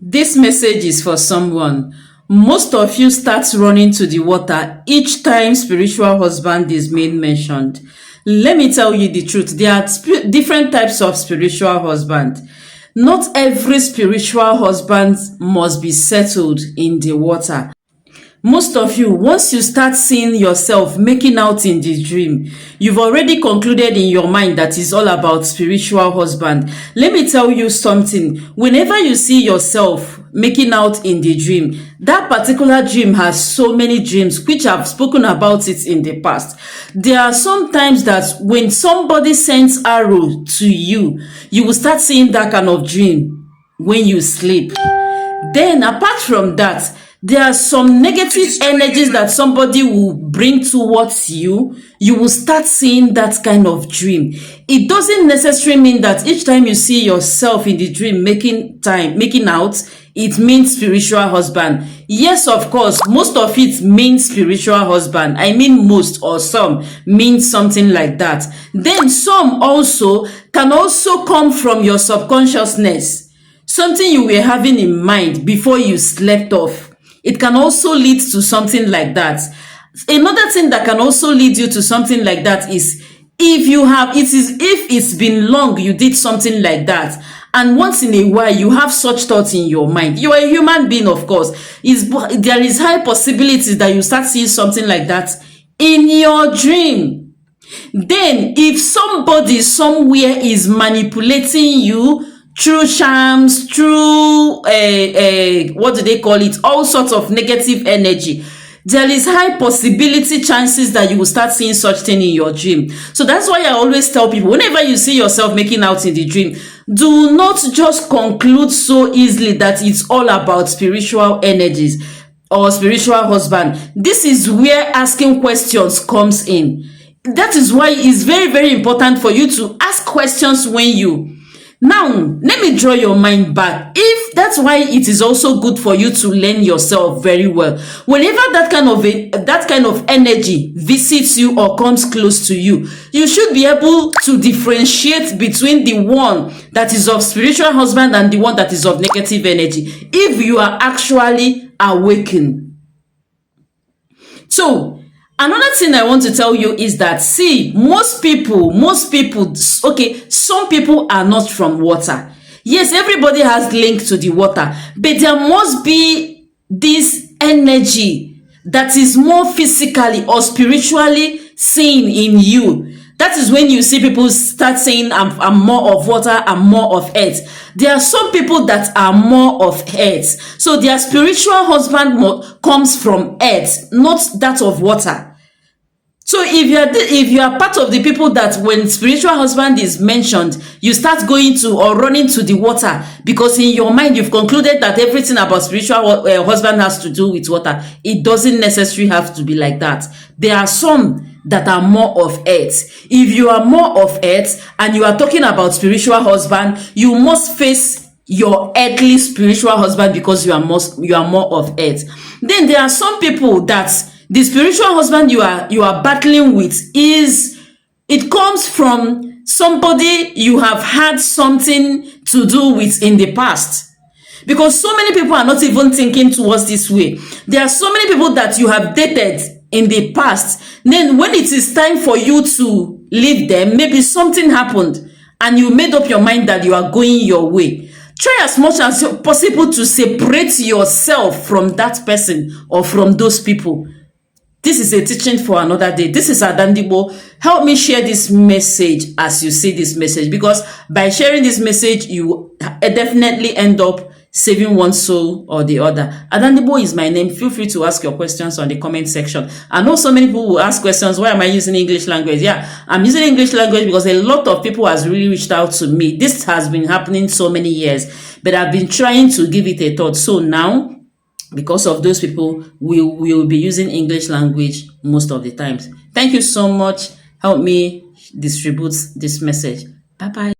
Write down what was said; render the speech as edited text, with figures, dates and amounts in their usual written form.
This message is for someone. Most of you start running to the water each time spiritual husband is being mentioned. Let me tell you the truth. There are different types of spiritual husband. Not every spiritual husband must be settled in the water. Most of you, once you start seeing yourself making out in the dream, you've already concluded in your mind that it's all about spiritual husband. Let me tell you something. Whenever you see yourself making out in the dream, that particular dream has so many dreams, which I've spoken about it in the past. There are some times that when somebody sends arrow to you, you will start seeing that kind of dream when you sleep. Then apart from that, there are some negative energies that somebody will bring towards you. You will start seeing that kind of dream. It doesn't necessarily mean that each time you see yourself in the dream making out, it means spiritual husband. Yes, of course, most of it means spiritual husband. I mean most or some means something like that. Then some also can also come from your subconsciousness. Something you were having in mind before you slept off. It can also lead to something like that. Another thing that can also lead you to something like that is if it's been long you did something like that, and once in a while you have such thoughts in your mind. You are a human being, of course. There is high possibilities that you start seeing something like that in your dream. Then if somebody somewhere is manipulating you through charms, through what do they call it, all sorts of negative energy, there is high possibility chances that you will start seeing such thing in your dream. So that's why I always tell people, whenever you see yourself making out in the dream, do not just conclude so easily that it's all about spiritual energies or spiritual husband. This is where asking questions comes in. That is why it's very, very important for you to ask questions when you... Now, let me draw your mind back. If that's why it is also good for you to learn yourself very well. Whenever that kind of energy visits you or comes close to you, you should be able to differentiate between the one that is of spiritual husband and the one that is of negative energy, if you are actually awakened. So, another thing I want to tell you is that, see, most people, okay, some people are not from water. Yes, everybody has link to the water, but there must be this energy that is more physically or spiritually seen in you. That is when you see people start saying, I'm more of water, I'm more of earth. There are some people that are more of earth. So their spiritual husband comes from earth, not that of water. So if you are part of the people that when spiritual husband is mentioned, you start going to or running to the water because in your mind you've concluded that everything about spiritual husband has to do with water. It doesn't necessarily have to be like that. There are some that are more of earth. If you are more of earth and you are talking about spiritual husband, you must face your earthly spiritual husband because you are more of earth. Then there are some people that the spiritual husband you are battling with it comes from somebody you have had something to do with in the past. Because so many people are not even thinking towards this way. There are so many people that you have dated in the past. Then when it is time for you to leave them, maybe something happened and you made up your mind that you are going your way. Try as much as possible to separate yourself from that person or from those people. This is a teaching for another day. This is Adandibo. Help me share this message as you see this message, because by sharing this message, you definitely end up saving one soul or the other. Adandibo is my name. Feel free to ask your questions on the comment section. I know so many people will ask questions. Why am I using English language? Yeah, I'm using English language because a lot of people has really reached out to me. This has been happening so many years, but I've been trying to give it a thought. So now, because of those people, we will be using English language most of the times. Thank you so much. Help me distribute this message. Bye-bye.